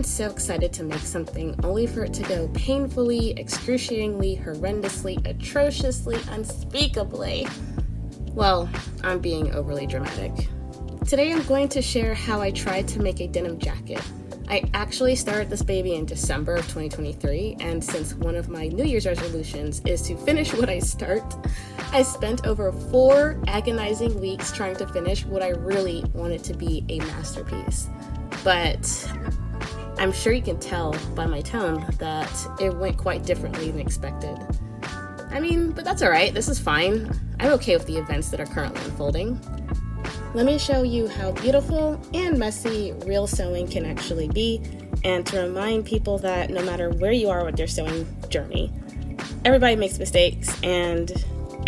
been so excited to make something only for it to go painfully, excruciatingly, horrendously, atrociously, unspeakably. Well, I'm being overly dramatic. Today I'm going to share how I tried to make a denim jacket. I actually started this baby in December of 2023, and since one of my New Year's resolutions is to finish what I start, I spent over 4 agonizing weeks trying to finish what I really wanted to be a masterpiece. But I'm sure you can tell by my tone that it went quite differently than expected. But that's alright, this is fine. I'm okay with the events that are currently unfolding. Let me show you how beautiful and messy real sewing can actually be, and to remind people that no matter where you are with your sewing journey, everybody makes mistakes, and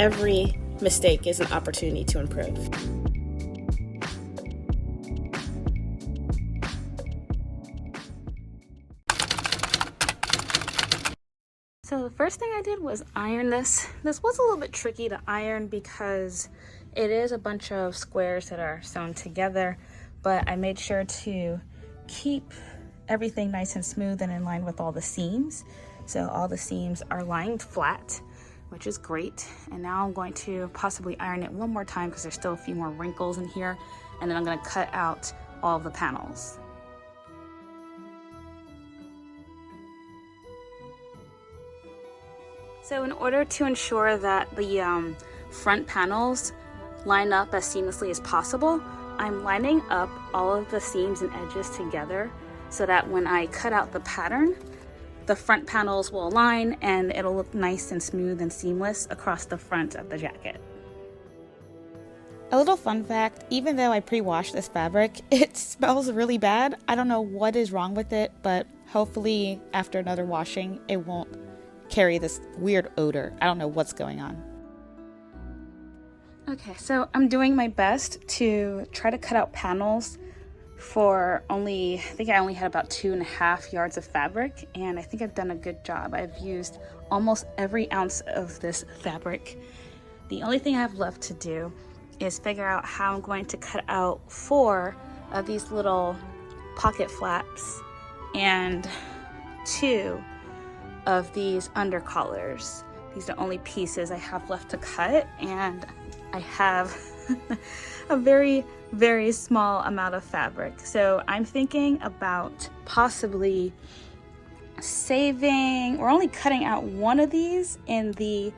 every mistake is an opportunity to improve. So the first thing I did was iron this. This was a little bit tricky to iron because it is a bunch of squares that are sewn together, but I made sure to keep everything nice and smooth and in line with all the seams. So all the seams are lying flat, which is great. And now I'm going to possibly iron it one more time because there's still a few more wrinkles in here. And then I'm going to cut out all of the panels. So in order to ensure that the front panels line up as seamlessly as possible, I'm lining up all of the seams and edges together so that when I cut out the pattern, the front panels will align and it'll look nice and smooth and seamless across the front of the jacket. A little fun fact, even though I pre-washed this fabric, it smells really bad. I don't know what is wrong with it, but hopefully after another washing, it won't carry this weird odor. I don't know what's going on. Okay, so I'm doing my best to try to cut out panels for I think I only had about 2.5 yards of fabric, and I think I've done a good job. I've used almost every ounce of this fabric. The only thing I have left to do is figure out how I'm going to cut out 4 of these little pocket flaps and 2 of these undercollars. These are the only pieces I have left to cut, and I have a very, very small amount of fabric. So I'm thinking about possibly saving, or only cutting out one of these in the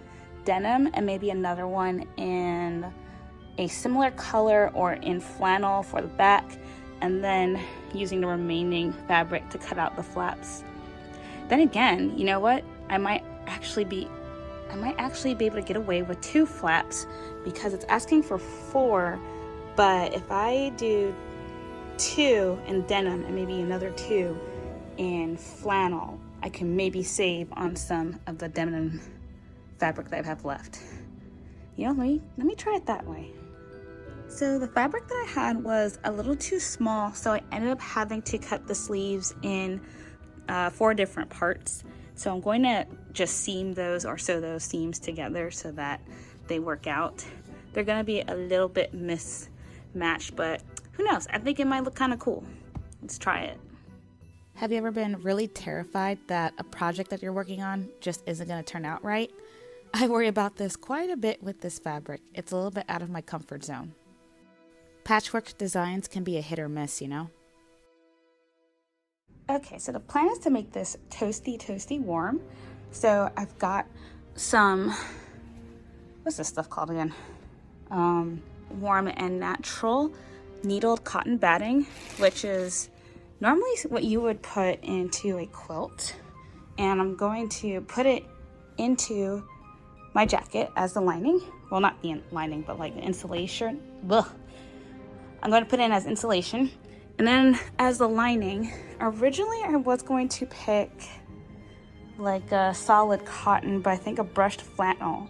denim and maybe another one in a similar color or in flannel for the back, and then using the remaining fabric to cut out the flaps. Then again, you know what? I might actually be able to get away with 2 flaps because it's asking for 4, but if I do 2 in denim and maybe another 2 in flannel, I can maybe save on some of the denim fabric that I have left. Let me try it that way. So the fabric that I had was a little too small, so I ended up having to cut the sleeves in 4 different parts. So I'm going to just seam those or sew those seams together so that they work out. They're going to be a little bit mismatched, but who knows? I think it might look kind of cool. Let's try it. Have you ever been really terrified that a project that you're working on just isn't going to turn out right? I worry about this quite a bit with this fabric. It's a little bit out of my comfort zone. Patchwork designs can be a hit or miss, Okay, so the plan is to make this toasty warm. So I've got some, what's this stuff called again? Warm and natural needled cotton batting, which is normally what you would put into a quilt. And I'm going to put it into my jacket as the lining. Well, not the lining, but like the insulation. Ugh. I'm going to put it in as insulation. And then as the lining, originally I was going to pick like a solid cotton, but I think a brushed flannel.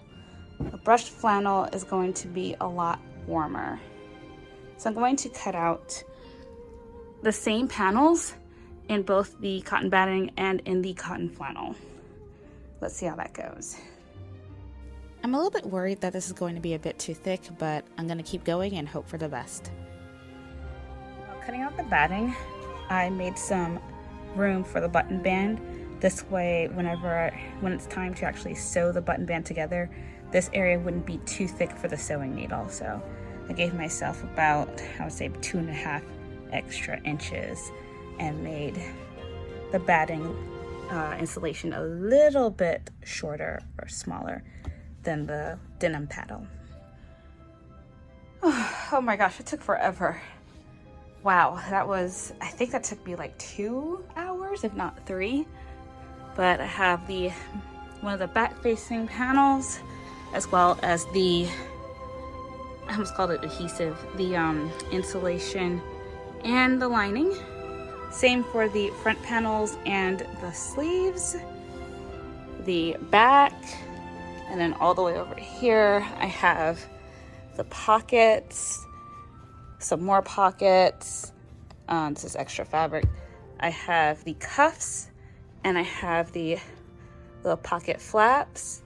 A brushed flannel is going to be a lot warmer. So I'm going to cut out the same panels in both the cotton batting and in the cotton flannel. Let's see how that goes. I'm a little bit worried that this is going to be a bit too thick, but I'm going to keep going and hope for the best. While cutting out the batting, I made some room for the button band. This way, when it's time to actually sew the button band together, this area wouldn't be too thick for the sewing needle. So I gave myself about, I would say, 2.5 extra inches and made the batting installation a little bit shorter or smaller than the denim paddle. Oh my gosh, it took forever. Wow, I think that took me like 2 hours, if not 3. But I have one of the back-facing panels, as well as I almost called it adhesive, the insulation and the lining. Same for the front panels and the sleeves, the back, and then all the way over here, I have the pockets, some more pockets. This is extra fabric. I have the cuffs, and I have the little pocket flaps.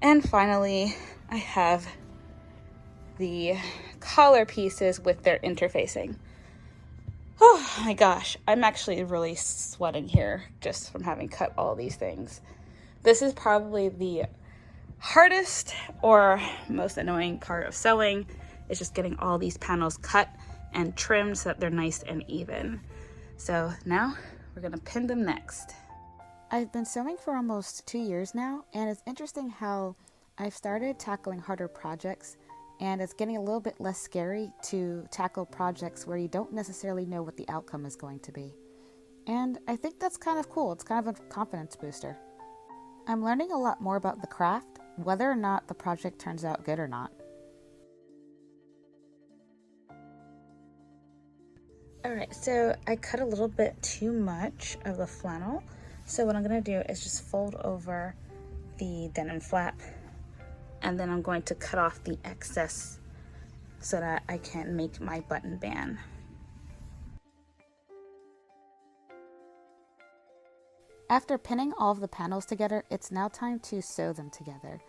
And finally, I have the collar pieces with their interfacing. Oh my gosh, I'm actually really sweating here just from having cut all these things. This is probably the hardest or most annoying part of sewing, is just getting all these panels cut and trimmed so that they're nice and even. So now we're gonna pin them next. I've been sewing for almost 2 years now, and it's interesting how I've started tackling harder projects, and it's getting a little bit less scary to tackle projects where you don't necessarily know what the outcome is going to be. And I think that's kind of cool. It's kind of a confidence booster. I'm learning a lot more about the craft, whether or not the project turns out good or not. Alright, so I cut a little bit too much of the flannel. So what I'm going to do is just fold over the denim flap, and then I'm going to cut off the excess so that I can make my button band. After pinning all of the panels together, it's now time to sew them together.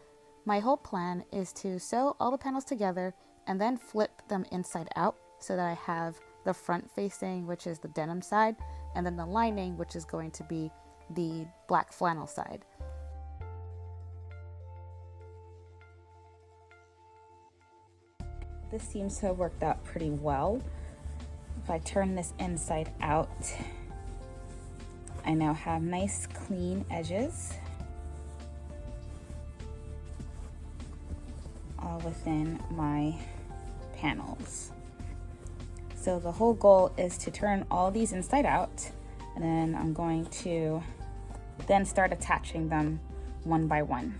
My whole plan is to sew all the panels together and then flip them inside out so that I have the front facing, which is the denim side, and then the lining, which is going to be the black flannel side. This seems to have worked out pretty well. If I turn this inside out, I now have nice clean edges all within my panels. So the whole goal is to turn all these inside out, and then I'm going to then start attaching them one by one.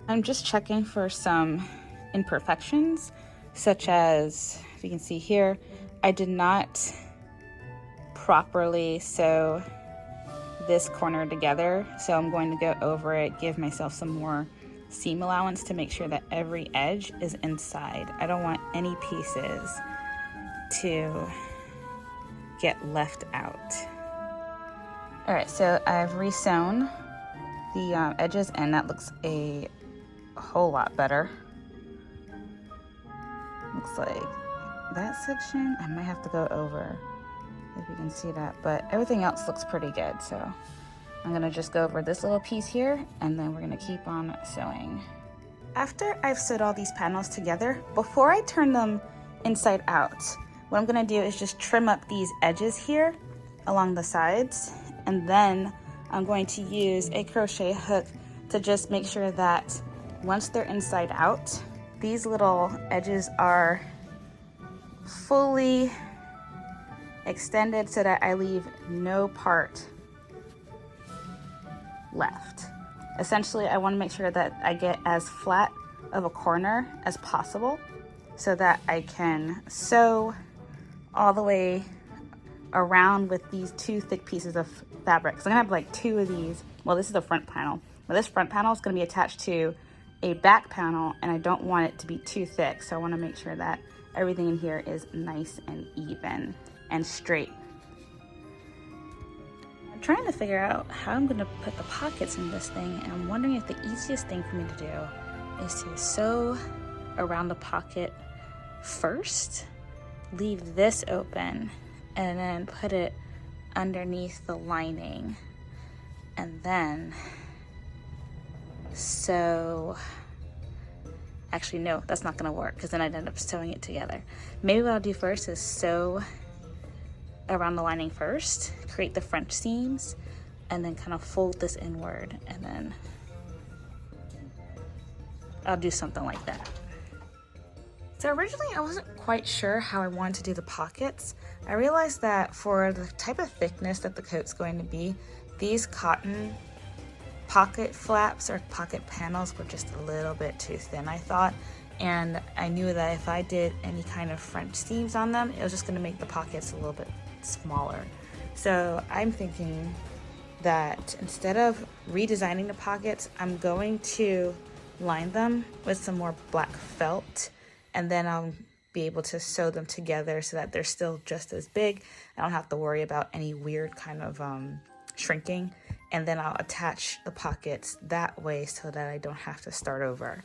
I'm just checking for some imperfections, such as, if you can see here, I did not properly sew this corner together, so I'm going to go over it, give myself some more seam allowance to make sure that every edge is inside. I don't want any pieces to get left out. All right, so I've resewn the edges, and that looks a whole lot better. Looks like that section I might have to go over if you can see that, but everything else looks pretty good. So I'm gonna just go over this little piece here, and then we're gonna keep on sewing. After I've sewed all these panels together, before I turn them inside out, what I'm gonna do is just trim up these edges here along the sides, and then I'm going to use a crochet hook to just make sure that once they're inside out, these little edges are fully extended so that I leave no part left. Essentially, I want to make sure that I get as flat of a corner as possible so that I can sew all the way around with these 2 thick pieces of fabric. So I'm gonna have like 2 of these. Well, this is the front panel. Well, this front panel is gonna be attached to a back panel, and I don't want it to be too thick, so I want to make sure that everything in here is nice and even and straight trying to figure out how I'm gonna put the pockets in this thing, and I'm wondering if the easiest thing for me to do is to sew around the pocket first, leave this open, and then put it underneath the lining, and then sew. Actually, no, that's not gonna work because then I'd end up sewing it together. Maybe what I'll do first is sew around the lining first, create the French seams, and then kind of fold this inward, and then I'll do something like that. So originally I wasn't quite sure how I wanted to do the pockets. I realized that for the type of thickness that the coat's going to be, these cotton pocket flaps or pocket panels were just a little bit too thin, I thought. And I knew that if I did any kind of French seams on them, it was just gonna make the pockets a little bit smaller. So I'm thinking that instead of redesigning the pockets, I'm going to line them with some more black felt, and then I'll be able to sew them together so that they're still just as big. I don't have to worry about any weird kind of shrinking, and then I'll attach the pockets that way so that I don't have to start over.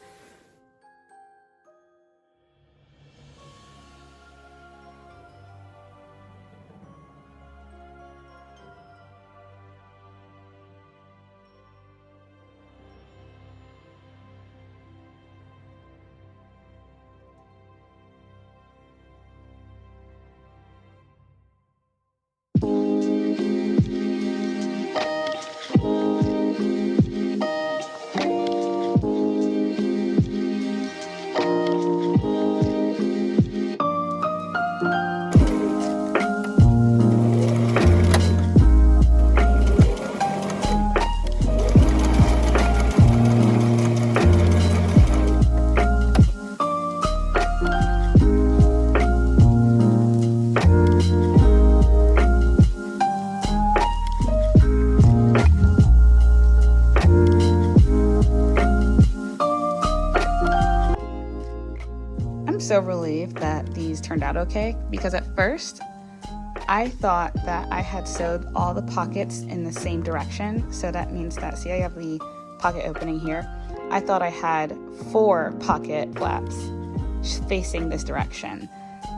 So relieved that these turned out okay, because at first I thought that I had sewed all the pockets in the same direction. So that means that, see, I have the pocket opening here. I thought I had 4 pocket flaps facing this direction,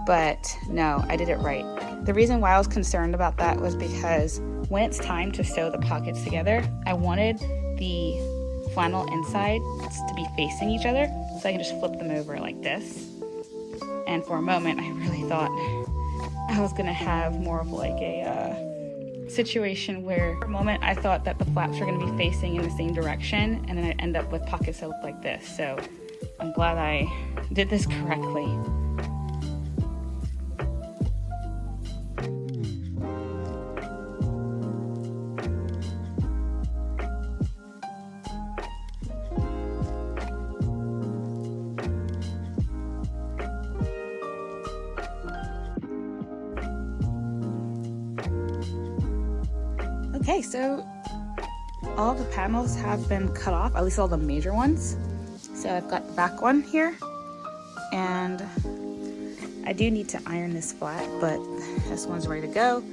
but no, I did it right. The reason why I was concerned about that was because when it's time to sew the pockets together, I wanted the flannel insides to be facing each other, so I can just flip them over like this. And for a moment, I really thought I was gonna have more of like a situation where for a moment I thought that the flaps were gonna be facing in the same direction, and then I'd end up with pockets that look like this. So I'm glad I did this correctly. Okay, so all the panels have been cut off, at least all the major ones. So I've got the back one here, and I do need to iron this flat, but this one's ready to go.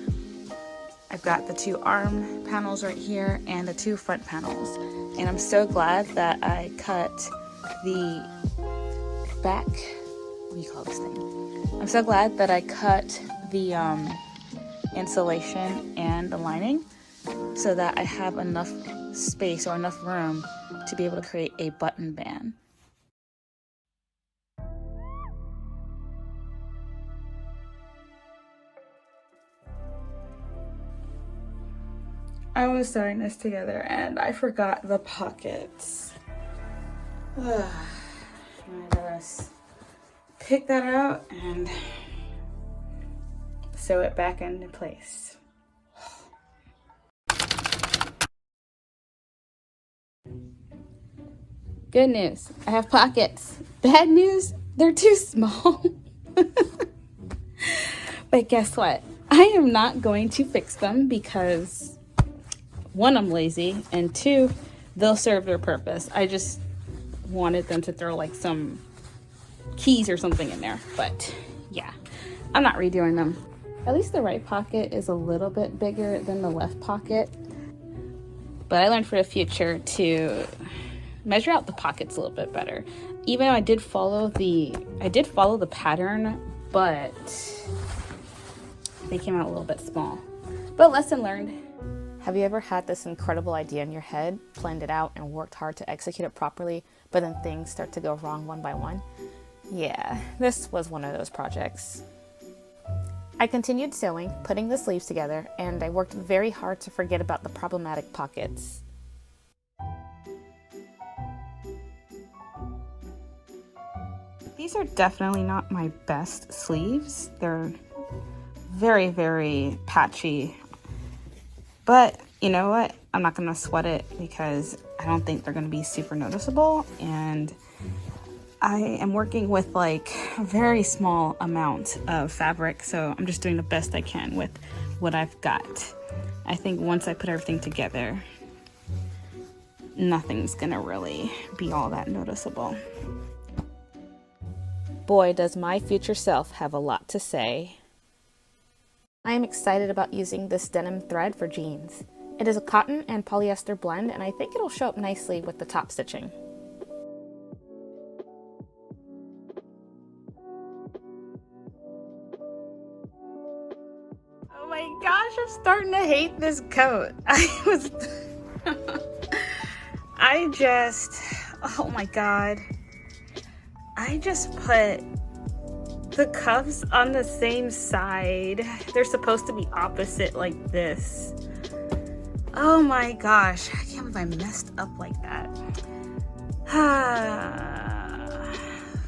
I've got the 2 arm panels right here and the 2 front panels. And I'm so glad that I cut the back, what do you call this thing? I'm so glad that I cut the insulation and the lining, so that I have enough space or enough room to be able to create a button band. I was sewing this together and I forgot the pockets. I gotta pick that out and sew it back into place. Good news, I have pockets. Bad news, they're too small. But guess what? I am not going to fix them because 1, I'm lazy, and 2, they'll serve their purpose. I just wanted them to throw like some keys or something in there, but yeah, I'm not redoing them. At least the right pocket is a little bit bigger than the left pocket. But I learned for the future to measure out the pockets a little bit better. Even though I did follow the pattern, but they came out a little bit small. But lesson learned. Have you ever had this incredible idea in your head, planned it out, and worked hard to execute it properly, but then things start to go wrong one by one? Yeah, this was one of those projects. I continued sewing, putting the sleeves together, and I worked very hard to forget about the problematic pockets. These are definitely not my best sleeves. They're very, very patchy. But you know what? I'm not gonna sweat it because I don't think they're gonna be super noticeable, and I am working with like a very small amount of fabric, so I'm just doing the best I can with what I've got. I think once I put everything together, nothing's gonna really be all that noticeable. Boy, does my future self have a lot to say. I am excited about using this denim thread for jeans. It is a cotton and polyester blend, and I think it'll show up nicely with the top stitching. Oh my gosh, I'm starting to hate this coat. Oh my god. I just put the cuffs on the same side. They're supposed to be opposite like this. Oh my gosh, I can't believe I messed up like that.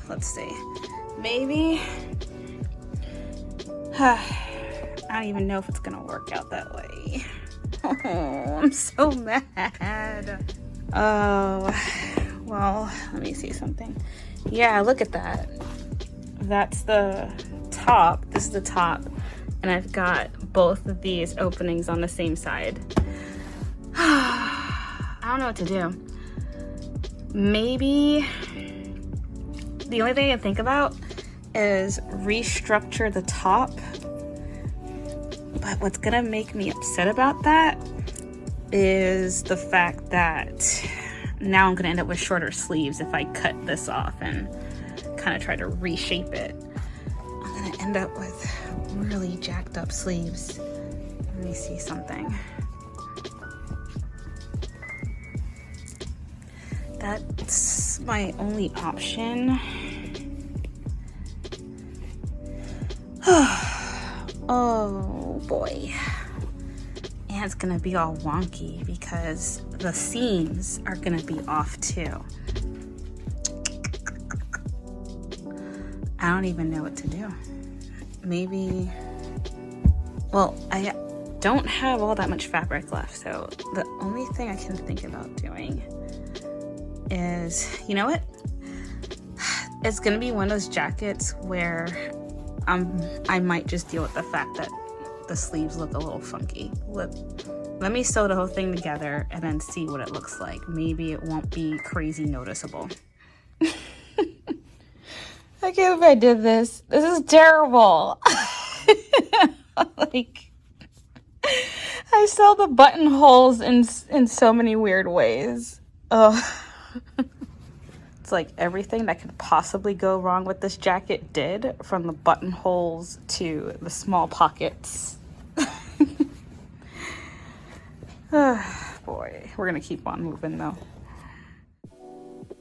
Let's see. Maybe. I don't even know if it's gonna work out that way. Oh, I'm so mad. Oh, well, let me see something. Yeah, look at that. That's the top. This is the top. And I've got both of these openings on the same side. I don't know what to do. Maybe the only thing I can think about is restructure the top. But what's gonna make me upset about that is the fact that now I'm gonna end up with shorter sleeves if I cut this off and kind of try to reshape it. I'm gonna end up with really jacked up sleeves. Let me see something. That's my only option. Oh boy. And it's gonna be all wonky because the seams are gonna be off too. I don't even know what to do. Maybe, well, I don't have all that much fabric left, so the only thing I can think about doing is, you know what? It's gonna be one of those jackets where I might just deal with the fact that the sleeves look a little funky. Let me sew the whole thing together and then see what it looks like. Maybe it won't be crazy noticeable. I can't believe I did this. This is terrible. Like, I sew the buttonholes in so many weird ways. Oh. It's like everything that could possibly go wrong with this jacket did, from the buttonholes to the small pockets. Boy, we're gonna keep on moving though.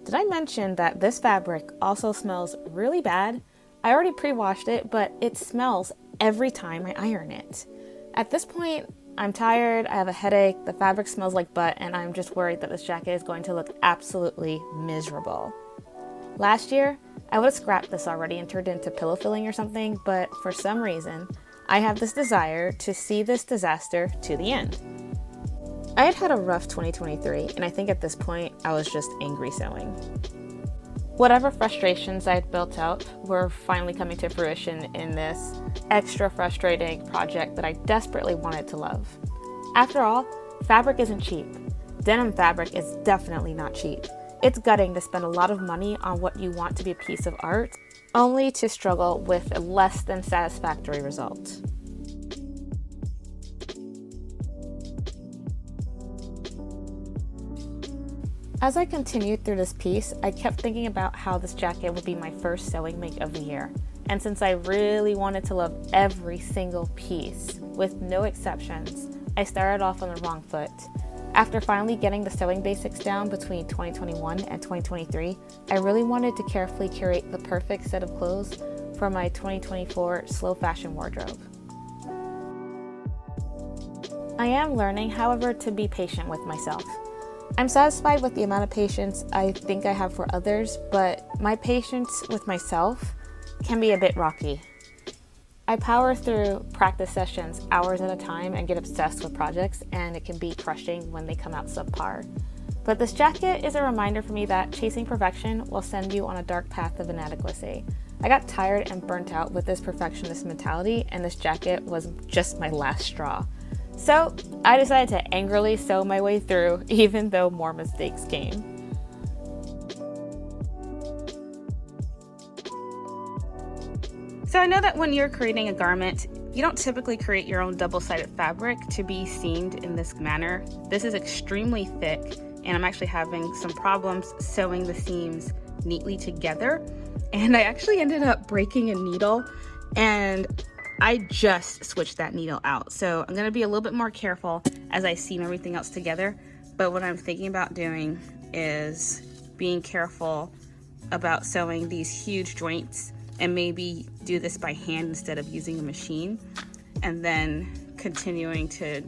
Did I mention that this fabric also smells really bad? I already pre-washed it, but it smells every time I iron it. At this point, I'm tired, I have a headache, the fabric smells like butt, and I'm just worried that this jacket is going to look absolutely miserable. Last year, I would have scrapped this already and turned it into pillow filling or something, but for some reason, I have this desire to see this disaster to the end. I had had a rough 2023, and I think at this point, I was just angry sewing. Whatever frustrations I had built up were finally coming to fruition in this extra frustrating project that I desperately wanted to love. After all, fabric isn't cheap. Denim fabric is definitely not cheap. It's gutting to spend a lot of money on what you want to be a piece of art, only to struggle with a less than satisfactory result. As I continued through this piece, I kept thinking about how this jacket would be my first sewing make of the year. And since I really wanted to love every single piece, with no exceptions, I started off on the wrong foot. After finally getting the sewing basics down between 2021 and 2023, I really wanted to carefully curate the perfect set of clothes for my 2024 slow fashion wardrobe. I am learning, however, to be patient with myself. I'm satisfied with the amount of patience I think I have for others, but my patience with myself can be a bit rocky. I power through practice sessions hours at a time and get obsessed with projects, and it can be crushing when they come out subpar. But this jacket is a reminder for me that chasing perfection will send you on a dark path of inadequacy. I got tired and burnt out with this perfectionist mentality, and this jacket was just my last straw. So I decided to angrily sew my way through, even though more mistakes came. So I know that when you're creating a garment, you don't typically create your own double-sided fabric to be seamed in this manner. This is extremely thick, and I'm actually having some problems sewing the seams neatly together. And I actually ended up breaking a needle, and I just switched that needle out. So I'm gonna be a little bit more careful as I seam everything else together. But what I'm thinking about doing is being careful about sewing these huge joints, and maybe do this by hand instead of using a machine. And then continuing to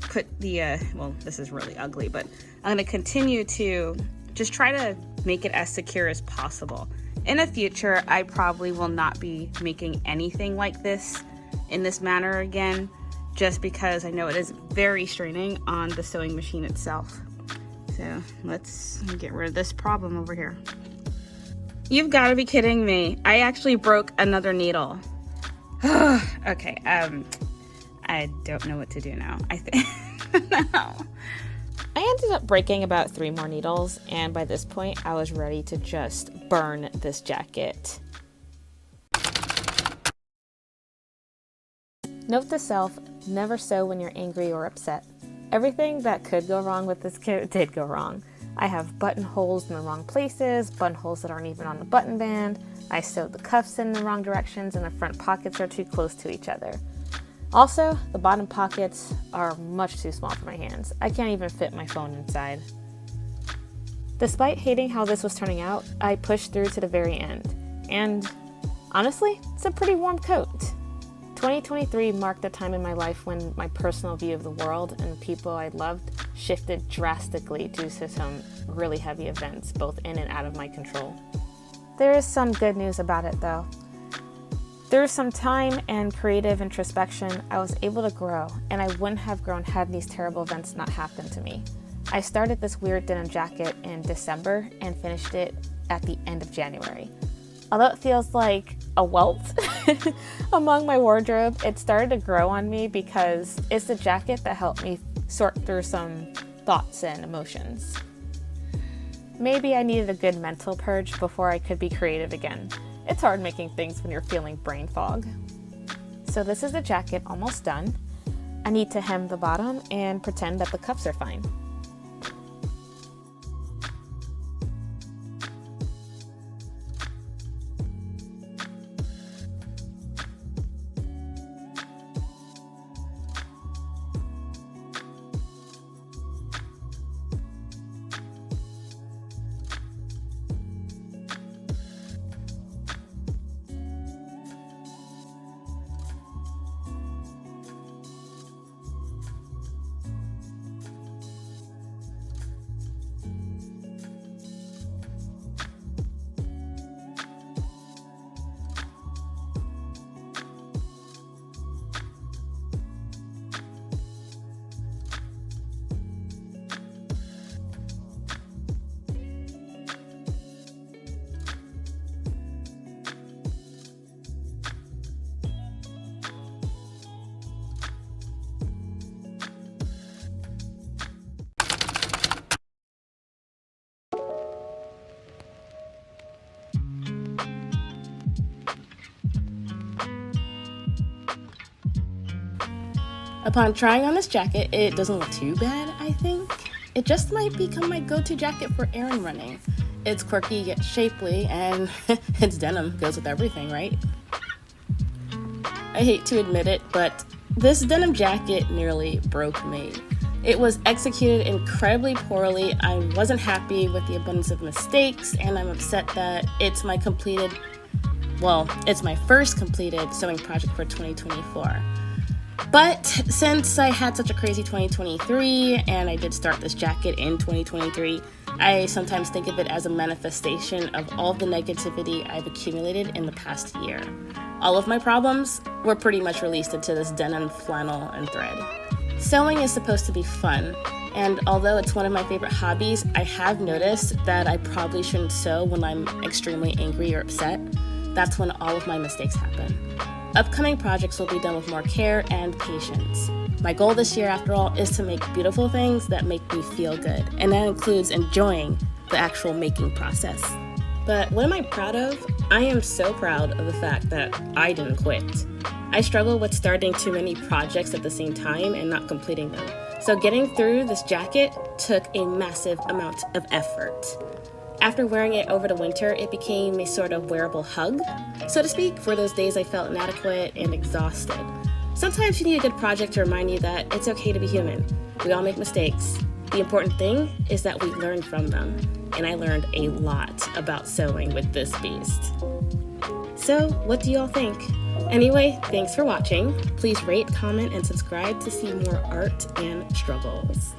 put the, well, this is really ugly, but I'm gonna continue to just try to make it as secure as possible. In the future, I probably will not be making anything like this in this manner again, just because I know it is very straining on the sewing machine itself. So let's get rid of this problem over here. You've got to be kidding me. I actually broke another needle. Okay, I don't know what to do now. I think, no. I ended up breaking about 3 more needles, and by this point, I was ready to just burn this jacket. Note to self, never sew when you're angry or upset. Everything that could go wrong with this kit did go wrong. I have buttonholes in the wrong places, buttonholes that aren't even on the button band. I sewed the cuffs in the wrong directions, and the front pockets are too close to each other. Also, the bottom pockets are much too small for my hands. I can't even fit my phone inside. Despite hating how this was turning out, I pushed through to the very end. And honestly, it's a pretty warm coat. 2023 marked a time in my life when my personal view of the world and people I loved shifted drastically due to some really heavy events, both in and out of my control. There is some good news about it though. Through some time and creative introspection, I was able to grow, and I wouldn't have grown had these terrible events not happened to me. I started this weird denim jacket in December and finished it at the end of January. Although it feels like a welt among my wardrobe, it started to grow on me because it's the jacket that helped me sort through some thoughts and emotions. Maybe I needed a good mental purge before I could be creative again. It's hard making things when you're feeling brain fog. So this is the jacket almost done. I need to hem the bottom and pretend that the cuffs are fine. Upon trying on this jacket, it doesn't look too bad, I think. it just might become my go-to jacket for errand running. It's quirky yet shapely, and it's denim, goes with everything, right? I hate to admit it, but this denim jacket nearly broke me. It was executed incredibly poorly. I wasn't happy with the abundance of mistakes, and I'm upset that it's my first completed sewing project for 2024. But since I had such a crazy 2023 and I did start this jacket in 2023, I sometimes think of it as a manifestation of all the negativity I've accumulated in the past year. All of my problems were pretty much released into this denim, flannel, and thread. Sewing is supposed to be fun, and although it's one of my favorite hobbies, I have noticed that I probably shouldn't sew when I'm extremely angry or upset. That's when all of my mistakes happen. Upcoming projects will be done with more care and patience. My goal this year, after all, is to make beautiful things that make me feel good, and that includes enjoying the actual making process. But what am I proud of? I am so proud of the fact that I didn't quit. I struggle with starting too many projects at the same time and not completing them. So getting through this jacket took a massive amount of effort. After wearing it over the winter, it became a sort of wearable hug, so to speak, for those days I felt inadequate and exhausted. Sometimes you need a good project to remind you that it's okay to be human. We all make mistakes. The important thing is that we learn from them, and I learned a lot about sewing with this beast. So, what do you all think? Anyway, thanks for watching. Please rate, comment, and subscribe to see more art and struggles.